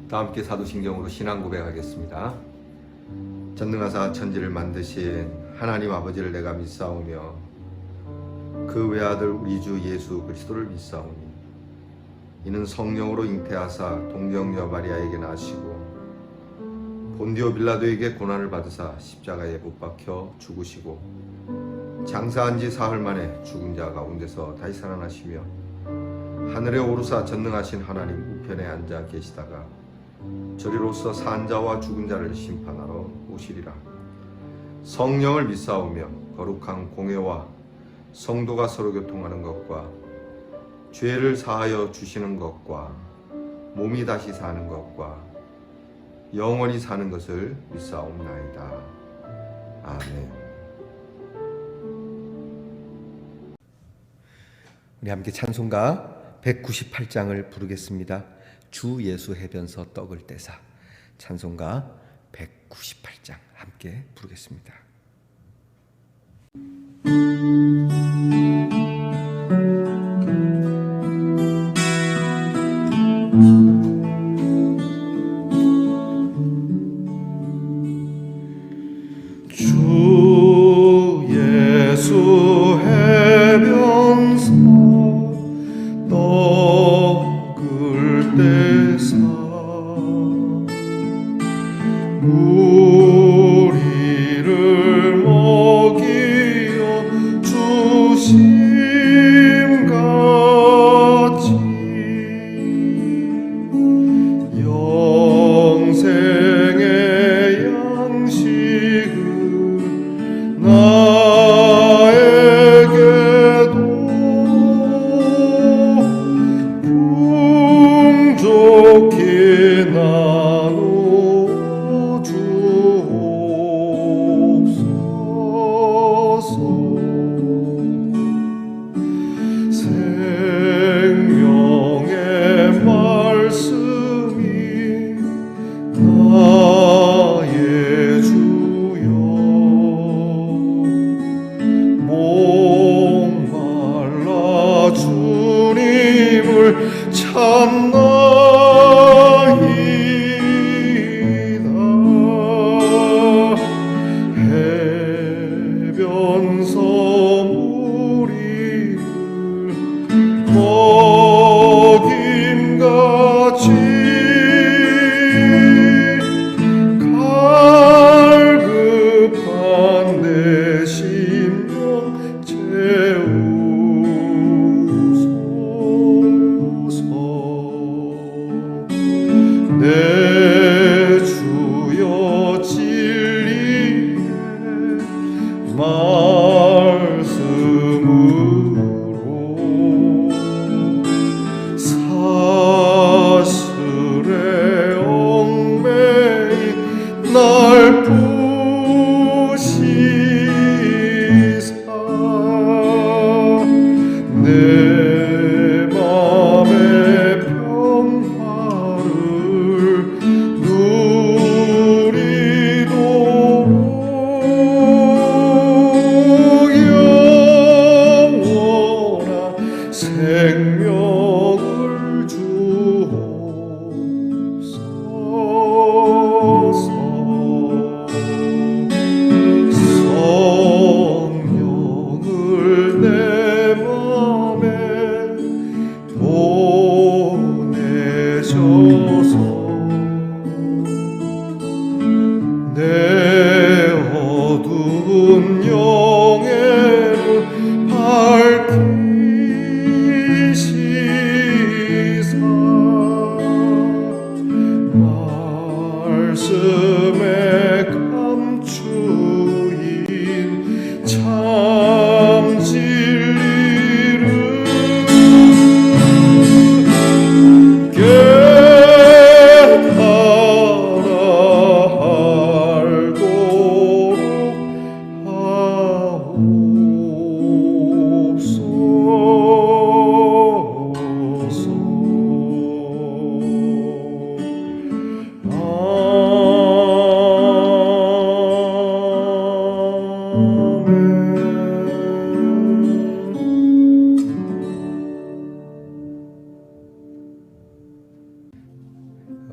다 함께 사도신경으로 신앙 고백하겠습니다. 전능하사 천지를 만드신 하나님 아버지를 내가 믿사오며 그 외아들 우리 주 예수 그리스도를 믿사오니 이는 성령으로 잉태하사 동정녀 마리아에게 나시고 본디오 빌라도에게 고난을 받으사 십자가에 못 박혀 죽으시고 장사한 지 사흘 만에 죽은 자 가운데서 다시 살아나시며 하늘에 오르사 전능하신 하나님 우편에 앉아 계시다가 저리로서 산 자와 죽은 자를 심판하러 오시리라. 성령을 믿사오며 거룩한 공회와 성도가 서로 교통하는 것과 죄를 사하여 주시는 것과 몸이 다시 사는 것과 영원히 사는 것을 믿사옵나이다. 아멘. 우리 함께 찬송가 198장을 부르겠습니다. 주 예수 해변서 떡을 떼사. 찬송가 198장 함께 부르겠습니다. 주 예수 해변서 떡을 떼사 우리를 먹이어 주심같이 영생의 양식을 나에게도 풍족히 나누어 주옵소서. 생명의 말씀이 나의 주여 목말라 주님을 찾나이다. 해변서 무리를 먹임같이 갈급한 내 심령 채우소서. 내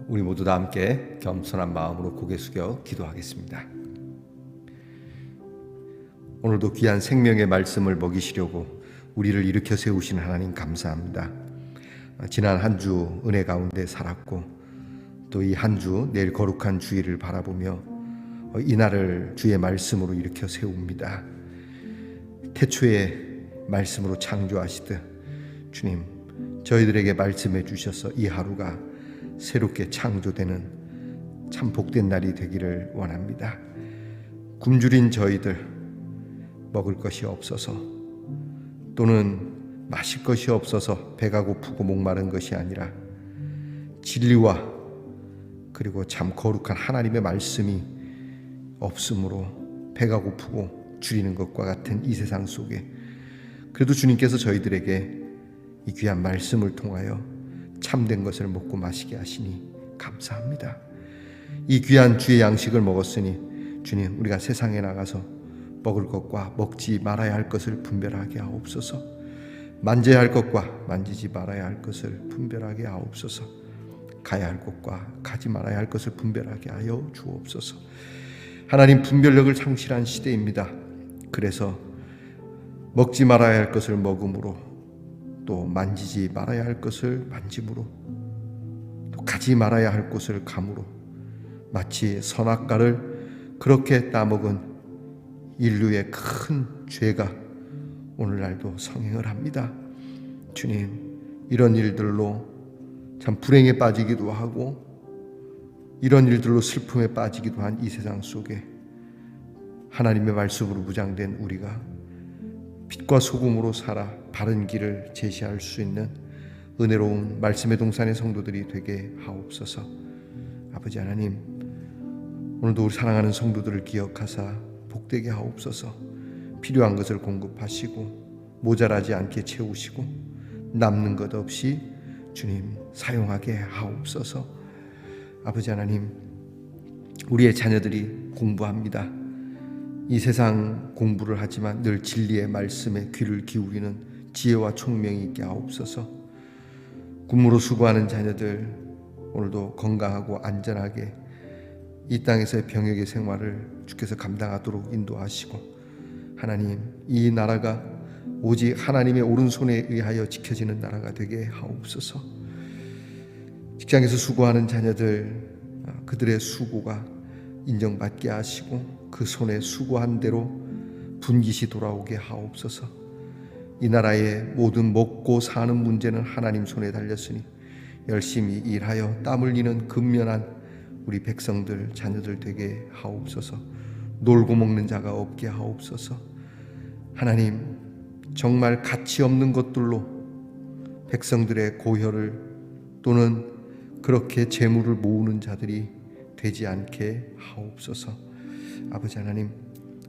우리 모두 다 함께 겸손한 마음으로 고개 숙여 기도하겠습니다. 오늘도 귀한 생명의 말씀을 먹이시려고 우리를 일으켜 세우신 하나님 감사합니다. 지난 한 주 은혜 가운데 살았고 또 이 한 주 내일 거룩한 주일을 바라보며 이날을 주의 말씀으로 일으켜 세웁니다. 태초에 말씀으로 창조하시듯 주님 저희들에게 말씀해 주셔서 이 하루가 새롭게 창조되는 참 복된 날이 되기를 원합니다. 굶주린 저희들 먹을 것이 없어서 또는 마실 것이 없어서 배가 고프고 목마른 것이 아니라 진리와 그리고 참 거룩한 하나님의 말씀이 없으므로 배가 고프고 줄이는 것과 같은 이 세상 속에 그래도 주님께서 저희들에게 이 귀한 말씀을 통하여 참된 것을 먹고 마시게 하시니 감사합니다. 이 귀한 주의 양식을 먹었으니 주님 우리가 세상에 나가서 먹을 것과 먹지 말아야 할 것을 분별하게 하옵소서. 만져야 할 것과 만지지 말아야 할 것을 분별하게 하옵소서. 가야 할 곳과 가지 말아야 할 것을 분별하게 하여 주옵소서. 하나님 분별력을 상실한 시대입니다. 그래서 먹지 말아야 할 것을 먹음으로 또 만지지 말아야 할 것을 만짐으로 또 가지 말아야 할 곳을 감으로 마치 선악과를 그렇게 따먹은 인류의 큰 죄가 오늘날도 성행을 합니다. 주님 이런 일들로 참 불행에 빠지기도 하고 이런 일들로 슬픔에 빠지기도 한 이 세상 속에 하나님의 말씀으로 무장된 우리가 빛과 소금으로 살아 바른 길을 제시할 수 있는 은혜로운 말씀의 동산의 성도들이 되게 하옵소서. 아버지 하나님 오늘도 우리 사랑하는 성도들을 기억하사 복되게 하옵소서. 필요한 것을 공급하시고 모자라지 않게 채우시고 남는 것 없이 주님 사용하게 하옵소서. 아버지 하나님 우리의 자녀들이 공부합니다. 이 세상 공부를 하지만 늘 진리의 말씀에 귀를 기울이는 지혜와 총명이 있게 하옵소서. 군무로 수고하는 자녀들 오늘도 건강하고 안전하게 이 땅에서의 병역의 생활을 주께서 감당하도록 인도하시고 하나님 이 나라가 오직 하나님의 오른손에 의하여 지켜지는 나라가 되게 하옵소서. 직장에서 수고하는 자녀들 그들의 수고가 인정받게 하시고 그 손에 수고한 대로 분깃이 돌아오게 하옵소서. 이 나라의 모든 먹고 사는 문제는 하나님 손에 달렸으니 열심히 일하여 땀 흘리는 근면한 우리 백성들 자녀들 되게 하옵소서. 놀고 먹는 자가 없게 하옵소서. 하나님 정말 가치 없는 것들로 백성들의 고혈을 또는 그렇게 재물을 모으는 자들이 되지 않게 하옵소서. 아버지 하나님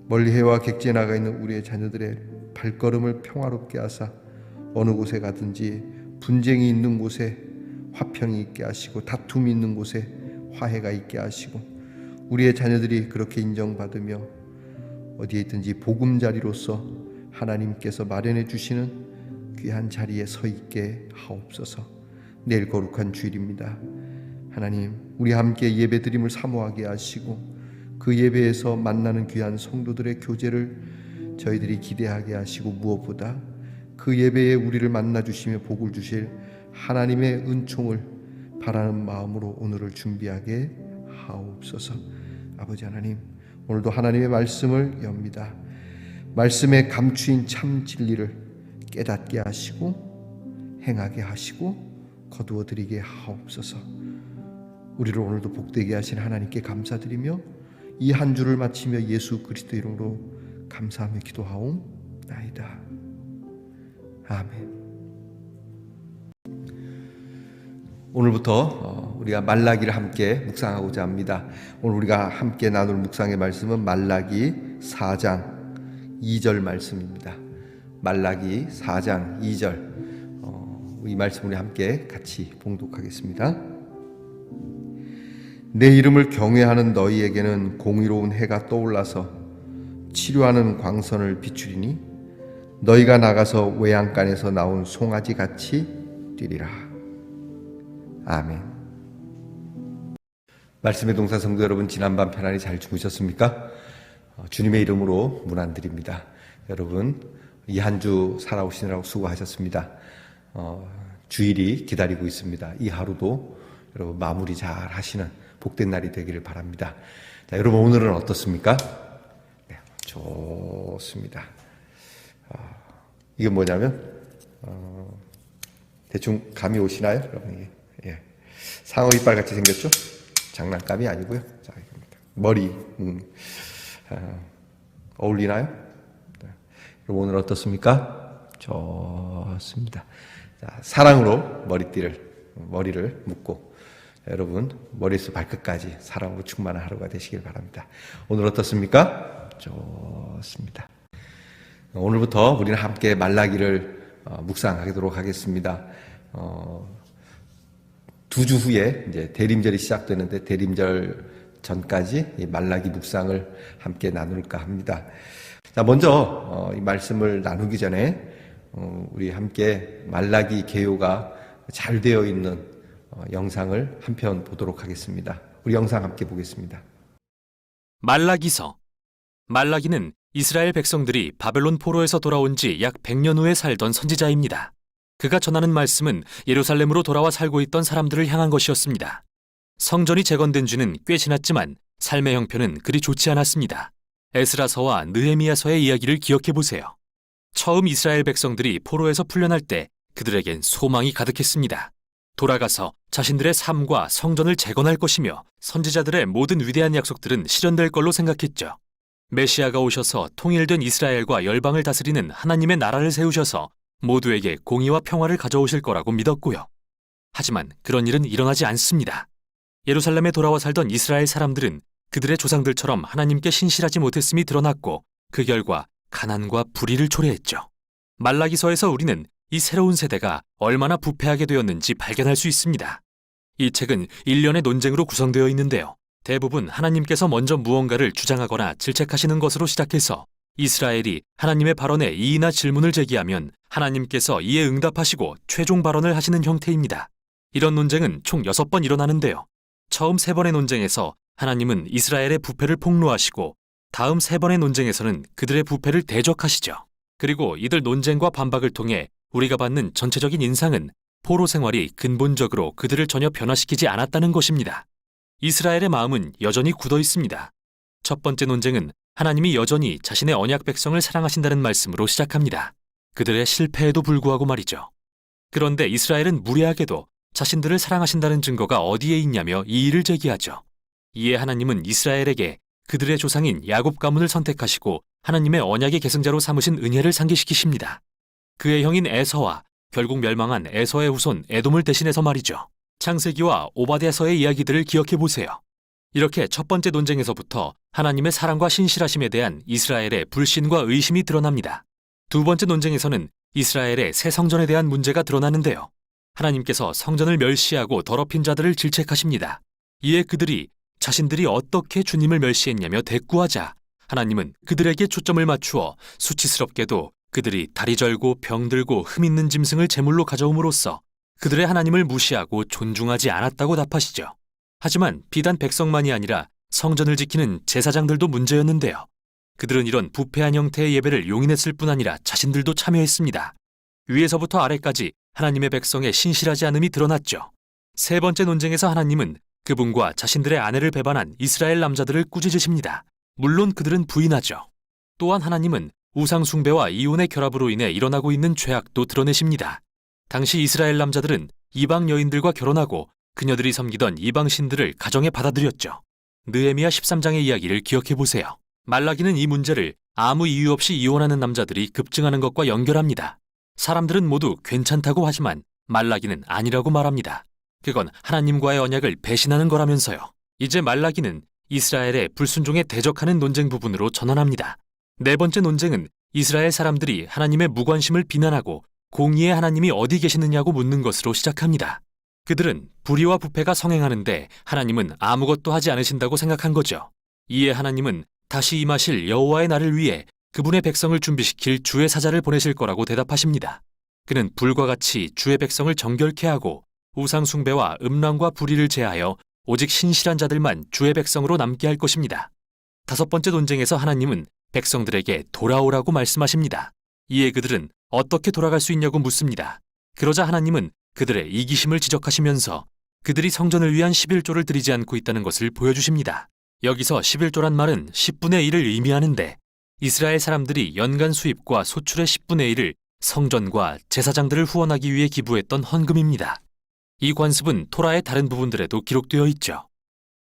멀리 해와 객지에 나가 있는 우리의 자녀들의 발걸음을 평화롭게 하사 어느 곳에 가든지 분쟁이 있는 곳에 화평이 있게 하시고 다툼이 있는 곳에 화해가 있게 하시고 우리의 자녀들이 그렇게 인정받으며 어디에 있든지 보금자리로서 하나님께서 마련해 주시는 귀한 자리에 서 있게 하옵소서. 내일 거룩한 주일입니다. 하나님 우리 함께 예배드림을 사모하게 하시고 그 예배에서 만나는 귀한 성도들의 교제를 저희들이 기대하게 하시고 무엇보다 그 예배에 우리를 만나주시며 복을 주실 하나님의 은총을 바라는 마음으로 오늘을 준비하게 하옵소서. 아버지 하나님 오늘도 하나님의 말씀을 엽니다. 말씀에 감추인 참 진리를 깨닫게 하시고 행하게 하시고 거두어드리게 하옵소서. 우리를 오늘도 복되게 하신 하나님께 감사드리며 이 한 주를 마치며 예수 그리스도 이름으로 감사하며 기도하옵나이다. 아멘. 오늘부터 우리가 말라기를 함께 묵상하고자 합니다. 오늘 우리가 함께 나눌 묵상의 말씀은 말라기 4장 2절 말씀입니다. 말라기 4장 2절 이 말씀 우리 함께 같이 봉독하겠습니다. 내 이름을 경외하는 너희에게는 공의로운 해가 떠올라서 치료하는 광선을 비추리니 너희가 나가서 외양간에서 나온 송아지 같이 뛰리라. 아멘. 말씀의 동산 성도 여러분, 지난밤 편안히 잘 주무셨습니까? 주님의 이름으로 문안드립니다. 여러분, 이 한 주 살아오시느라고 수고하셨습니다. 주일이 기다리고 있습니다. 이 하루도 여러분 마무리 잘 하시는 복된 날이 되기를 바랍니다. 자, 여러분 오늘은 어떻습니까? 네, 좋습니다. 이게 뭐냐면 대충 감이 오시나요? 여러분, 예. 상어 이빨 같이 생겼죠? 장난감이 아니고요. 자, 이겁니다. 머리 어울리나요? 네. 여러분 오늘 어떻습니까? 좋습니다. 자, 사랑으로 머리를 묶고 여러분 머리에서 발끝까지 사랑으로 충만한 하루가 되시길 바랍니다. 오늘 어떻습니까? 좋습니다. 오늘부터 우리는 함께 말라기를 묵상하도록 하겠습니다. 2주 후에 이제 대림절이 시작되는데 대림절 전까지 이 말라기 묵상을 함께 나눌까 합니다. 자, 먼저 이 말씀을 나누기 전에 우리 함께 말라기 개요가 잘 되어 있는 영상을 한 편 보도록 하겠습니다. 우리 영상 함께 보겠습니다. 말라기서. 말라기는 이스라엘 백성들이 바벨론 포로에서 돌아온 지 약 100년 후에 살던 선지자입니다. 그가 전하는 말씀은 예루살렘으로 돌아와 살고 있던 사람들을 향한 것이었습니다. 성전이 재건된 지는 꽤 지났지만 삶의 형편은 그리 좋지 않았습니다. 에스라서와 느헤미야서의 이야기를 기억해 보세요. 처음 이스라엘 백성들이 포로에서 풀려날 때 그들에겐 소망이 가득했습니다. 돌아가서 자신들의 삶과 성전을 재건할 것이며 선지자들의 모든 위대한 약속들은 실현될 걸로 생각했죠. 메시아가 오셔서 통일된 이스라엘과 열방을 다스리는 하나님의 나라를 세우셔서 모두에게 공의와 평화를 가져오실 거라고 믿었고요. 하지만 그런 일은 일어나지 않습니다. 예루살렘에 돌아와 살던 이스라엘 사람들은 그들의 조상들처럼 하나님께 신실하지 못했음이 드러났고 그 결과 가난과 불의를 초래했죠. 말라기서에서 우리는 이 새로운 세대가 얼마나 부패하게 되었는지 발견할 수 있습니다. 이 책은 일련의 논쟁으로 구성되어 있는데요. 대부분 하나님께서 먼저 무언가를 주장하거나 질책하시는 것으로 시작해서 이스라엘이 하나님의 발언에 이의나 질문을 제기하면 하나님께서 이에 응답하시고 최종 발언을 하시는 형태입니다. 이런 논쟁은 총 6번 일어나는데요. 처음 3번의 논쟁에서 하나님은 이스라엘의 부패를 폭로하시고 다음 3번의 논쟁에서는 그들의 부패를 대적하시죠. 그리고 이들 논쟁과 반박을 통해 우리가 받는 전체적인 인상은 포로 생활이 근본적으로 그들을 전혀 변화시키지 않았다는 것입니다. 이스라엘의 마음은 여전히 굳어 있습니다. 첫 번째 논쟁은 하나님이 여전히 자신의 언약 백성을 사랑하신다는 말씀으로 시작합니다. 그들의 실패에도 불구하고 말이죠. 그런데 이스라엘은 무례하게도 자신들을 사랑하신다는 증거가 어디에 있냐며 이의를 제기하죠. 이에 하나님은 이스라엘에게 그들의 조상인 야곱 가문을 선택하시고 하나님의 언약의 계승자로 삼으신 은혜를 상기시키십니다. 그의 형인 에서와 결국 멸망한 에서의 후손 에돔을 대신해서 말이죠. 창세기와 오바댜서의 이야기들을 기억해 보세요. 이렇게 첫 번째 논쟁에서부터 하나님의 사랑과 신실하심에 대한 이스라엘의 불신과 의심이 드러납니다. 두 번째 논쟁에서는 이스라엘의 새 성전에 대한 문제가 드러나는데요. 하나님께서 성전을 멸시하고 더럽힌 자들을 질책하십니다. 이에 그들이 자신들이 어떻게 주님을 멸시했냐며 대꾸하자 하나님은 그들에게 초점을 맞추어 수치스럽게도 그들이 다리 절고 병들고 흠 있는 짐승을 제물로 가져옴으로써 그들의 하나님을 무시하고 존중하지 않았다고 답하시죠. 하지만 비단 백성만이 아니라 성전을 지키는 제사장들도 문제였는데요. 그들은 이런 부패한 형태의 예배를 용인했을 뿐 아니라 자신들도 참여했습니다. 위에서부터 아래까지 하나님의 백성의 신실하지 않음이 드러났죠. 세 번째 논쟁에서 하나님은 그분과 자신들의 아내를 배반한 이스라엘 남자들을 꾸짖으십니다. 물론 그들은 부인하죠. 또한 하나님은 우상 숭배와 이혼의 결합으로 인해 일어나고 있는 죄악도 드러내십니다. 당시 이스라엘 남자들은 이방 여인들과 결혼하고 그녀들이 섬기던 이방 신들을 가정에 받아들였죠. 느헤미야 13장의 이야기를 기억해 보세요. 말라기는 이 문제를 아무 이유 없이 이혼하는 남자들이 급증하는 것과 연결합니다. 사람들은 모두 괜찮다고 하지만 말라기는 아니라고 말합니다. 그건 하나님과의 언약을 배신하는 거라면서요. 이제 말라기는 이스라엘의 불순종에 대적하는 논쟁 부분으로 전환합니다. 네 번째 논쟁은 이스라엘 사람들이 하나님의 무관심을 비난하고 공의의 하나님이 어디 계시느냐고 묻는 것으로 시작합니다. 그들은 불의와 부패가 성행하는데 하나님은 아무것도 하지 않으신다고 생각한 거죠. 이에 하나님은 다시 임하실 여호와의 날을 위해 그분의 백성을 준비시킬 주의 사자를 보내실 거라고 대답하십니다. 그는 불과 같이 주의 백성을 정결케 하고 우상 숭배와 음란과 불의를 제하여 오직 신실한 자들만 주의 백성으로 남게 할 것입니다. 다섯 번째 논쟁에서 하나님은 백성들에게 돌아오라고 말씀하십니다. 이에 그들은 어떻게 돌아갈 수 있냐고 묻습니다. 그러자 하나님은 그들의 이기심을 지적하시면서 그들이 성전을 위한 11조를 드리지 않고 있다는 것을 보여주십니다. 여기서 11조란 말은 10분의 1을 의미하는데 이스라엘 사람들이 연간 수입과 소출의 10분의 1을 성전과 제사장들을 후원하기 위해 기부했던 헌금입니다. 이 관습은 토라의 다른 부분들에도 기록되어 있죠.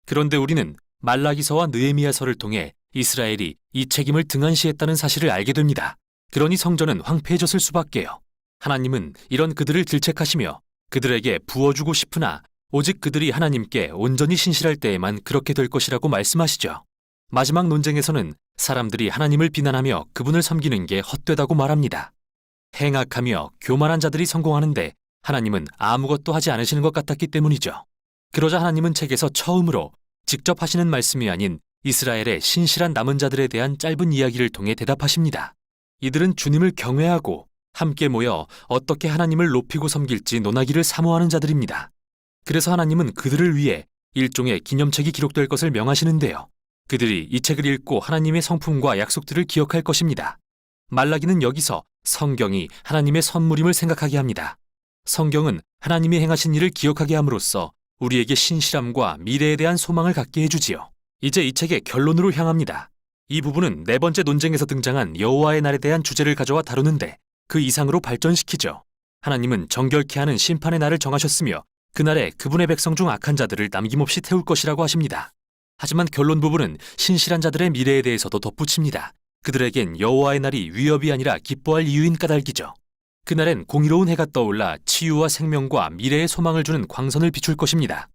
그런데 우리는 말라기서와 느헤미야서를 통해 이스라엘이 이 책임을 등한시했다는 사실을 알게 됩니다. 그러니 성전은 황폐해졌을 수밖에요. 하나님은 이런 그들을 질책하시며 그들에게 부어주고 싶으나 오직 그들이 하나님께 온전히 신실할 때에만 그렇게 될 것이라고 말씀하시죠. 마지막 논쟁에서는 사람들이 하나님을 비난하며 그분을 섬기는 게 헛되다고 말합니다. 행악하며 교만한 자들이 성공하는데 하나님은 아무것도 하지 않으시는 것 같았기 때문이죠. 그러자 하나님은 책에서 처음으로 직접 하시는 말씀이 아닌 이스라엘의 신실한 남은 자들에 대한 짧은 이야기를 통해 대답하십니다. 이들은 주님을 경외하고 함께 모여 어떻게 하나님을 높이고 섬길지 논하기를 사모하는 자들입니다. 그래서 하나님은 그들을 위해 일종의 기념책이 기록될 것을 명하시는데요. 그들이 이 책을 읽고 하나님의 성품과 약속들을 기억할 것입니다. 말라기는 여기서 성경이 하나님의 선물임을 생각하게 합니다. 성경은 하나님이 행하신 일을 기억하게 함으로써 우리에게 신실함과 미래에 대한 소망을 갖게 해주지요. 이제 이 책의 결론으로 향합니다. 이 부분은 네 번째 논쟁에서 등장한 여호와의 날에 대한 주제를 가져와 다루는데 그 이상으로 발전시키죠. 하나님은 정결케 하는 심판의 날을 정하셨으며 그날에 그분의 백성 중 악한 자들을 남김없이 태울 것이라고 하십니다. 하지만 결론 부분은 신실한 자들의 미래에 대해서도 덧붙입니다. 그들에겐 여호와의 날이 위협이 아니라 기뻐할 이유인 까닭이죠. 그날엔 공의로운 해가 떠올라 치유와 생명과 미래의 소망을 주는 광선을 비출 것입니다.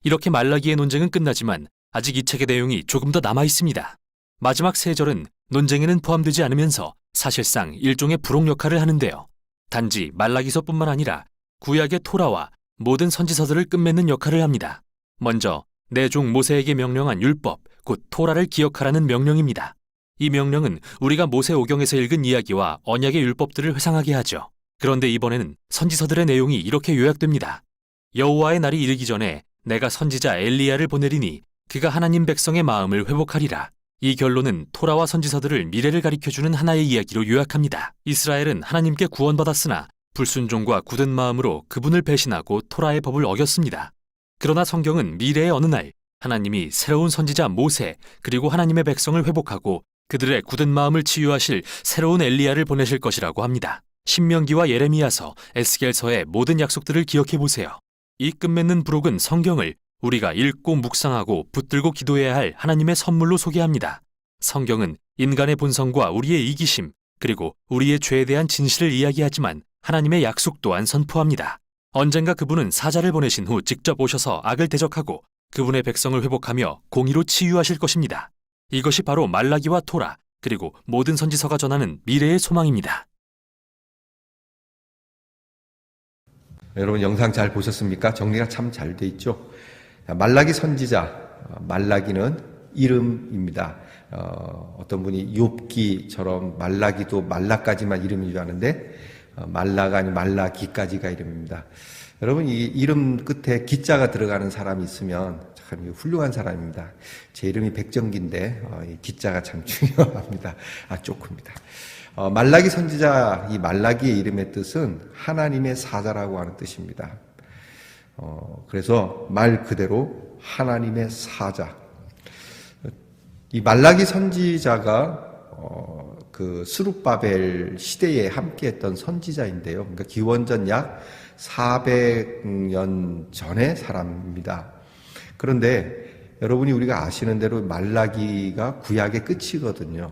이렇게 말라기의 논쟁은 끝나지만 아직 이 책의 내용이 조금 더 남아 있습니다. 마지막 세 절은 논쟁에는 포함되지 않으면서 사실상 일종의 부록 역할을 하는데요. 단지 말라기서뿐만 아니라 구약의 토라와 모든 선지서들을 끝맺는 역할을 합니다. 먼저 내 종 모세에게 명령한 율법, 곧 토라를 기억하라는 명령입니다. 이 명령은 우리가 모세오경에서 읽은 이야기와 언약의 율법들을 회상하게 하죠. 그런데 이번에는 선지서들의 내용이 이렇게 요약됩니다. 여호와의 날이 이르기 전에 내가 선지자 엘리야를 보내리니 그가 하나님 백성의 마음을 회복하리라. 이 결론은 토라와 선지서들을 미래를 가리켜주는 하나의 이야기로 요약합니다. 이스라엘은 하나님께 구원받았으나 불순종과 굳은 마음으로 그분을 배신하고 토라의 법을 어겼습니다. 그러나 성경은 미래의 어느 날 하나님이 새로운 선지자 모세 그리고 하나님의 백성을 회복하고 그들의 굳은 마음을 치유하실 새로운 엘리야를 보내실 것이라고 합니다. 신명기와 예레미야서, 에스겔서의 모든 약속들을 기억해 보세요. 이 끝맺는 부록은 성경을 우리가 읽고 묵상하고 붙들고 기도해야 할 하나님의 선물로 소개합니다. 성경은 인간의 본성과 우리의 이기심 그리고 우리의 죄에 대한 진실을 이야기하지만 하나님의 약속 또한 선포합니다. 언젠가 그분은 사자를 보내신 후 직접 오셔서 악을 대적하고 그분의 백성을 회복하며 공의로 치유하실 것입니다. 이것이 바로 말라기와 토라 그리고 모든 선지서가 전하는 미래의 소망입니다. 여러분 영상 잘 보셨습니까? 정리가 참 잘 돼 있죠. 말라기 선지자, 말라기는 이름입니다. 어떤 분이 욥기처럼 말라기도 말라까지만 이름인 줄 아는데 말라가 아닌 말라기까지가 이름입니다. 여러분 이 이름 끝에 기자가 들어가는 사람이 있으면 참 훌륭한 사람입니다. 제 이름이 백정기인데 이 기자가 참 중요합니다. 조금입니다. 말라기 선지자 이 말라기의 이름의 뜻은 하나님의 사자라고 하는 뜻입니다. 그래서 말 그대로 하나님의 사자. 이 말라기 선지자가 그 스룹바벨 시대에 함께했던 선지자인데요. 그러니까 기원전 약 400년 전의 사람입니다. 그런데 여러분이 우리가 아시는 대로 말라기가 구약의 끝이거든요.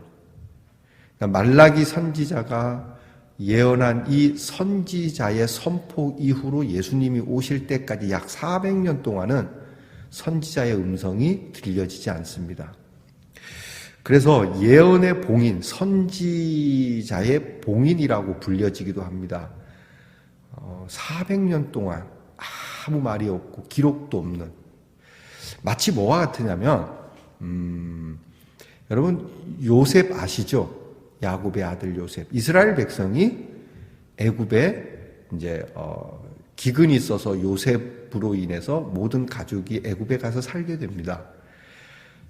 그러니까 말라기 선지자가 예언한 이 선지자의 선포 이후로 예수님이 오실 때까지 약 400년 동안은 선지자의 음성이 들려지지 않습니다. 그래서 예언의 봉인, 선지자의 봉인이라고 불려지기도 합니다. 400년 동안 아무 말이 없고 기록도 없는 마치 뭐와 같으냐면 여러분 요셉 아시죠? 야곱의 아들 요셉. 이스라엘 백성이 애굽에 이제 기근이 있어서 요셉으로 인해서 모든 가족이 애굽에 가서 살게 됩니다.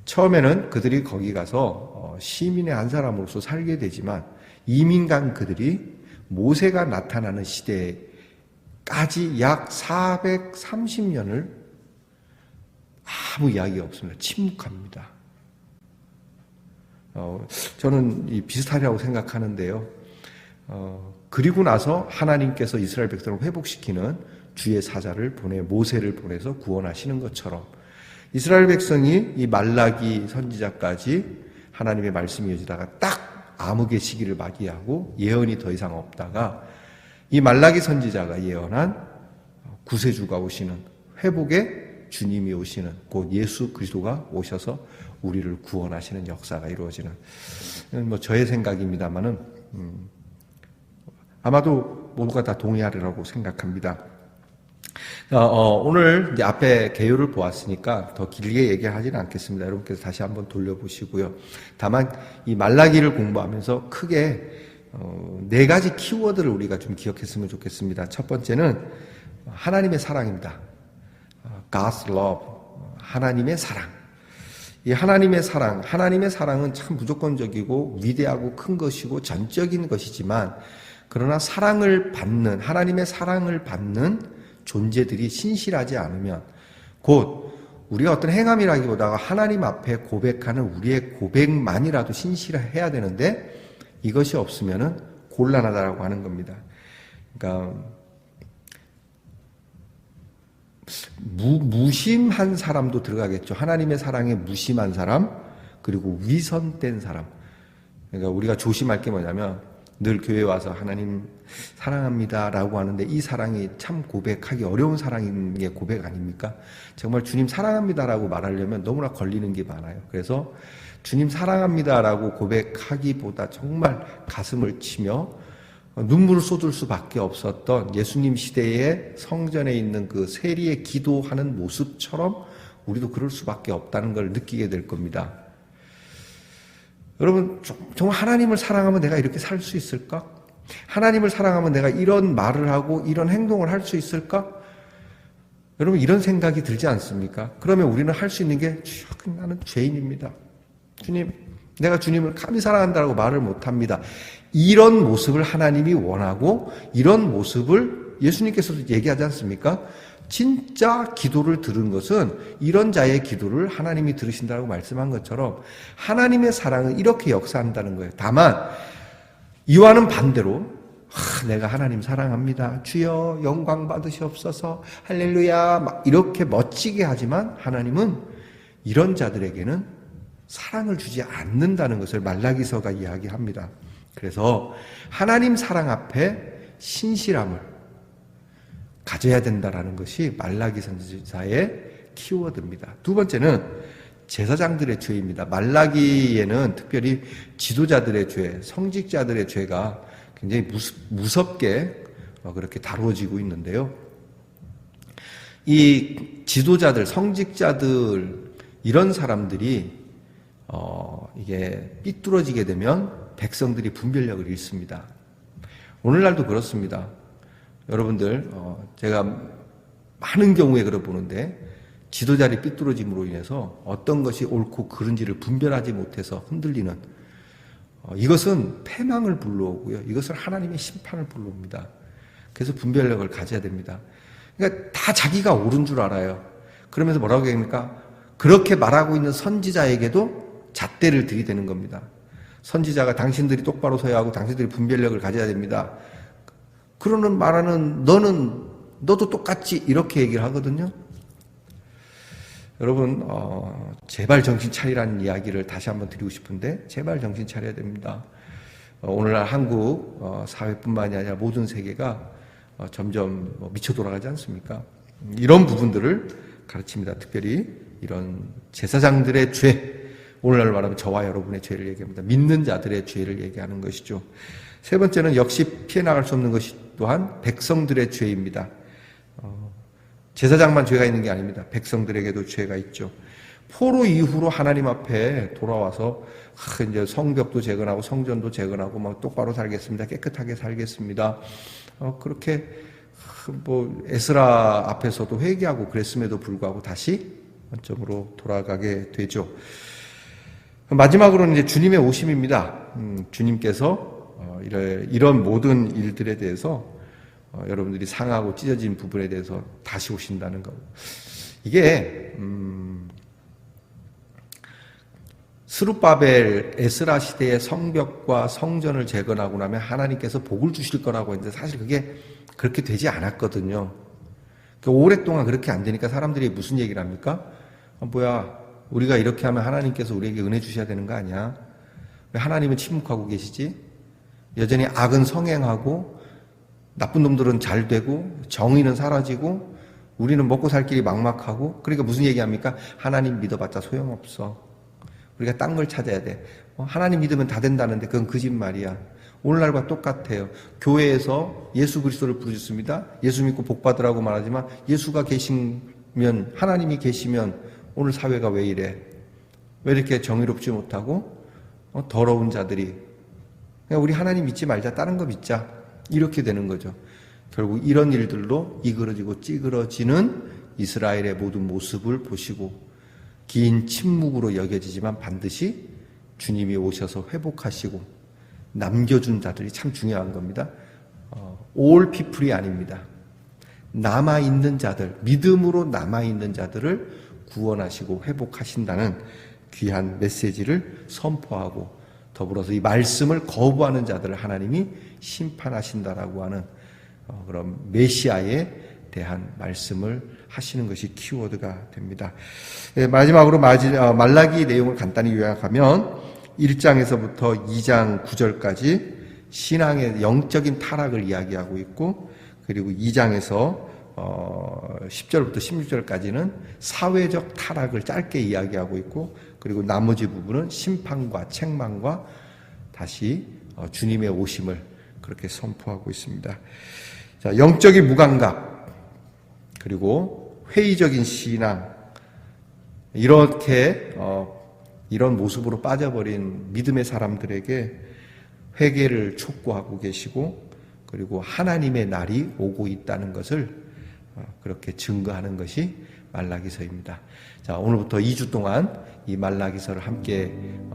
처음에는 그들이 거기 가서 시민의 한 사람으로서 살게 되지만 이민 간 그들이 모세가 나타나는 시대까지 약 430년을 아무 이야기가 없습니다. 침묵합니다. 저는 비슷하리라고 생각하는데요. 그리고 나서 하나님께서 이스라엘 백성을 회복시키는 주의 사자를 보내 모세를 보내서 구원하시는 것처럼 이스라엘 백성이 이 말라기 선지자까지 하나님의 말씀이 이어지다가 딱 암흑의 시기를 맞이하고 예언이 더 이상 없다가 이 말라기 선지자가 예언한 구세주가 오시는 회복의 주님이 오시는 곧 예수 그리스도가 오셔서 우리를 구원하시는 역사가 이루어지는 저의 생각입니다만은 아마도 모두가 다 동의하리라고 생각합니다. 오늘 이제 앞에 개요를 보았으니까 더 길게 얘기하지는 않겠습니다. 여러분께서 다시 한번 돌려보시고요. 다만 이 말라기를 공부하면서 크게 네 가지 키워드를 우리가 좀 기억했으면 좋겠습니다. 첫 번째는 하나님의 사랑입니다. God's love, 하나님의 사랑. 이 하나님의 사랑은 참 무조건적이고 위대하고 큰 것이고 전적인 것이지만 그러나 하나님의 사랑을 받는 존재들이 신실하지 않으면 곧 우리가 어떤 행함이라기보다가 하나님 앞에 고백하는 우리의 고백만이라도 신실해야 되는데 이것이 없으면은 곤란하다라고 하는 겁니다. 그러니까 무심한 사람도 들어가겠죠. 하나님의 사랑에 무심한 사람, 그리고 위선된 사람. 그러니까 우리가 조심할 게 뭐냐면 늘 교회에 와서 하나님 사랑합니다라고 하는데 이 사랑이 참 고백하기 어려운 사랑인 게 고백 아닙니까? 정말 주님 사랑합니다라고 말하려면 너무나 걸리는 게 많아요. 그래서 주님 사랑합니다라고 고백하기보다 정말 가슴을 치며 눈물을 쏟을 수밖에 없었던 예수님 시대의 성전에 있는 그 세리의 기도하는 모습처럼 우리도 그럴 수밖에 없다는 걸 느끼게 될 겁니다. 여러분, 정말 하나님을 사랑하면 내가 이렇게 살 수 있을까? 하나님을 사랑하면 내가 이런 말을 하고 이런 행동을 할 수 있을까? 여러분, 이런 생각이 들지 않습니까? 그러면 우리는 할 수 있는 게 나는 죄인입니다. 주님, 내가 주님을 감히 사랑한다고 말을 못합니다. 이런 모습을 하나님이 원하고 이런 모습을 예수님께서도 얘기하지 않습니까? 진짜 기도를 들은 것은 이런 자의 기도를 하나님이 들으신다고 말씀한 것처럼 하나님의 사랑은 이렇게 역사한다는 거예요. 다만 이와는 반대로 내가 하나님 사랑합니다. 주여 영광 받으시옵소서 할렐루야 막 이렇게 멋지게 하지만 하나님은 이런 자들에게는 사랑을 주지 않는다는 것을 말라기서가 이야기합니다. 그래서 하나님 사랑 앞에 신실함을 가져야 된다라는 것이 말라기 선지자의 키워드입니다. 두 번째는 제사장들의 죄입니다. 말라기에는 특별히 지도자들의 죄, 성직자들의 죄가 굉장히 무섭게 그렇게 다루어지고 있는데요. 이 지도자들, 성직자들 이런 사람들이 이게 삐뚤어지게 되면 백성들이 분별력을 잃습니다. 오늘날도 그렇습니다. 여러분들 제가 많은 경우에 그걸 보는데 지도자들이 삐뚤어짐으로 인해서 어떤 것이 옳고 그른지를 분별하지 못해서 흔들리는 이것은 패망을 불러오고요. 이것은 하나님의 심판을 불러옵니다. 그래서 분별력을 가져야 됩니다. 그러니까 다 자기가 옳은 줄 알아요. 그러면서 뭐라고 얘기합니까? 그렇게 말하고 있는 선지자에게도 잣대를 들이대는 겁니다. 선지자가 당신들이 똑바로 서야 하고 당신들이 분별력을 가져야 됩니다. 그러는 말하는 너도 똑같지 이렇게 얘기를 하거든요. 여러분 제발 정신 차리라는 이야기를 다시 한번 드리고 싶은데 제발 정신 차려야 됩니다. 오늘날 한국 사회뿐만이 아니라 모든 세계가 점점 미쳐 돌아가지 않습니까? 이런 부분들을 가르칩니다. 특별히 이런 제사장들의 죄, 오늘날 말하면 저와 여러분의 죄를 얘기합니다. 믿는 자들의 죄를 얘기하는 것이죠. 세 번째는 역시 피해 나갈 수 없는 것이 또한 백성들의 죄입니다. 제사장만 죄가 있는 게 아닙니다. 백성들에게도 죄가 있죠. 포로 이후로 하나님 앞에 돌아와서 이제 성벽도 재건하고 성전도 재건하고 막 똑바로 살겠습니다. 깨끗하게 살겠습니다. 그렇게 뭐 에스라 앞에서도 회개하고 그랬음에도 불구하고 다시 원점으로 돌아가게 되죠. 마지막으로는 이제 주님의 오심입니다. 주님께서 이런 모든 일들에 대해서 여러분들이 상하고 찢어진 부분에 대해서 다시 오신다는 거. 이게 스룹바벨 에스라 시대의 성벽과 성전을 재건하고 나면 하나님께서 복을 주실 거라고 했는데 사실 그게 그렇게 되지 않았거든요. 오랫동안 그렇게 안 되니까 사람들이 무슨 얘기를 합니까? 뭐야, 우리가 이렇게 하면 하나님께서 우리에게 은혜 주셔야 되는 거 아니야? 왜 하나님은 침묵하고 계시지? 여전히 악은 성행하고 나쁜 놈들은 잘 되고 정의는 사라지고 우리는 먹고 살 길이 막막하고, 그러니까 무슨 얘기합니까? 하나님 믿어봤자 소용없어. 우리가 딴 걸 찾아야 돼. 하나님 믿으면 다 된다는데 그건 거짓말이야. 오늘날과 똑같아요. 교회에서 예수 그리스도를 부르셨습니다. 예수 믿고 복 받으라고 말하지만 예수가 계시면, 하나님이 계시면 오늘 사회가 왜 이래? 왜 이렇게 정의롭지 못하고 더러운 자들이, 그냥 우리 하나님 믿지 말자, 다른 거 믿자, 이렇게 되는 거죠. 결국 이런 일들로 이그러지고 찌그러지는 이스라엘의 모든 모습을 보시고 긴 침묵으로 여겨지지만 반드시 주님이 오셔서 회복하시고 남겨준 자들이 참 중요한 겁니다. all people이 아닙니다. 남아있는 자들, 믿음으로 남아있는 자들을 구원하시고 회복하신다는 귀한 메시지를 선포하고, 더불어서 이 말씀을 거부하는 자들을 하나님이 심판하신다라고 하는 그런 메시아에 대한 말씀을 하시는 것이 키워드가 됩니다. 마지막으로 말라기 내용을 간단히 요약하면 1장에서부터 2장 9절까지 신앙의 영적인 타락을 이야기하고 있고, 그리고 2장에서 10절부터 16절까지는 사회적 타락을 짧게 이야기하고 있고, 그리고 나머지 부분은 심판과 책망과 다시 주님의 오심을 그렇게 선포하고 있습니다. 자, 영적인 무감각, 그리고 회의적인 신앙, 이렇게 이런 모습으로 빠져버린 믿음의 사람들에게 회개를 촉구하고 계시고, 그리고 하나님의 날이 오고 있다는 것을 그렇게 증거하는 것이 말라기서입니다. 자, 오늘부터 2주 동안 이 말라기서를 함께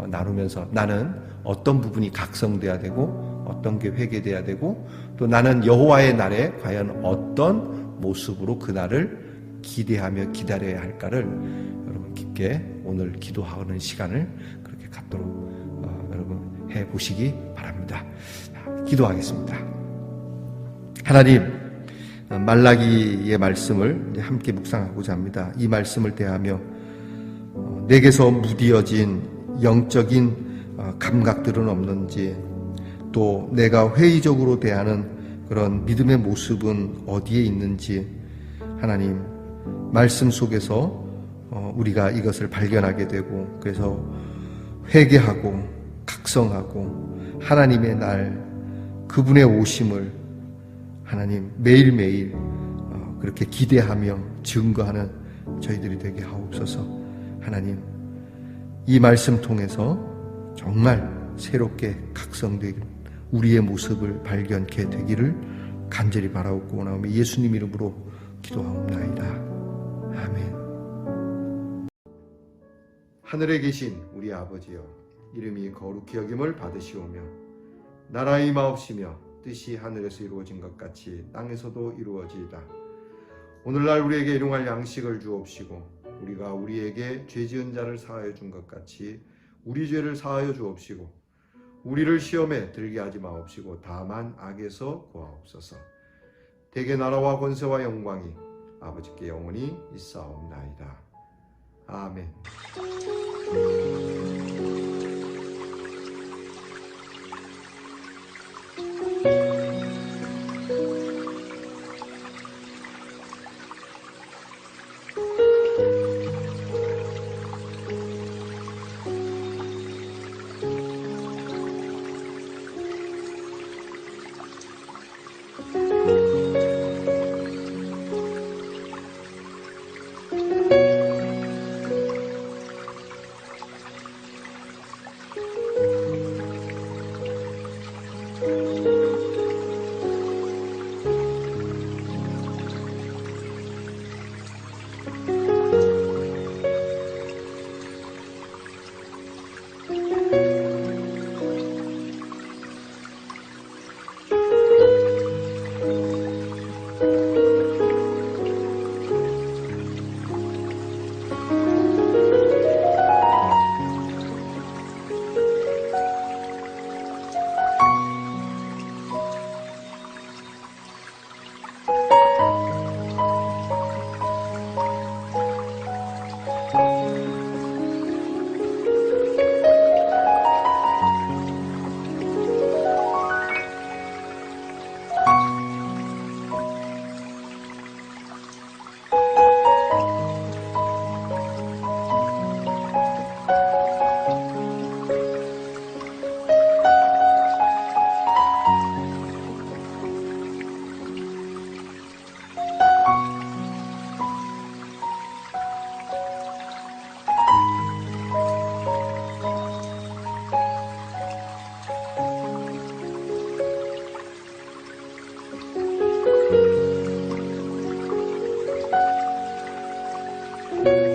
나누면서 나는 어떤 부분이 각성돼야 되고 어떤 게 회개돼야 되고, 또 나는 여호와의 날에 과연 어떤 모습으로 그 날을 기대하며 기다려야 할까를 여러분 깊게 오늘 기도하는 시간을 그렇게 갖도록 여러분 해보시기 바랍니다. 자, 기도하겠습니다. 하나님, 말라기의 말씀을 함께 묵상하고자 합니다. 이 말씀을 대하며 내게서 무디어진 영적인 감각들은 없는지, 또 내가 회의적으로 대하는 그런 믿음의 모습은 어디에 있는지, 하나님 말씀 속에서 우리가 이것을 발견하게 되고, 그래서 회개하고 각성하고 하나님의 날, 그분의 오심을 하나님 매일매일 그렇게 기대하며 증거하는 저희들이 되게 하옵소서. 하나님, 이 말씀 통해서 정말 새롭게 각성되길, 우리의 모습을 발견케 되기를 간절히 바라옵고 원하오며 예수님 이름으로 기도하옵나이다. 아멘. 하늘에 계신 우리 아버지여, 이름이 거룩히 여김을 받으시오며 나라의 임하옵시며 뜻이 하늘에서 이루어진 것 같이 땅에서도 이루어지이다. 오늘날 우리에게 일용할 양식을 주옵시고, 우리가 우리에게 죄 지은 자를 사하여 준 것 같이 우리 죄를 사하여 주옵시고, 우리를 시험에 들게 하지 마옵시고 다만 악에서 구하옵소서. 대개 나라와 권세와 영광이 아버지께 영원히 있사옵나이다. 아멘. 주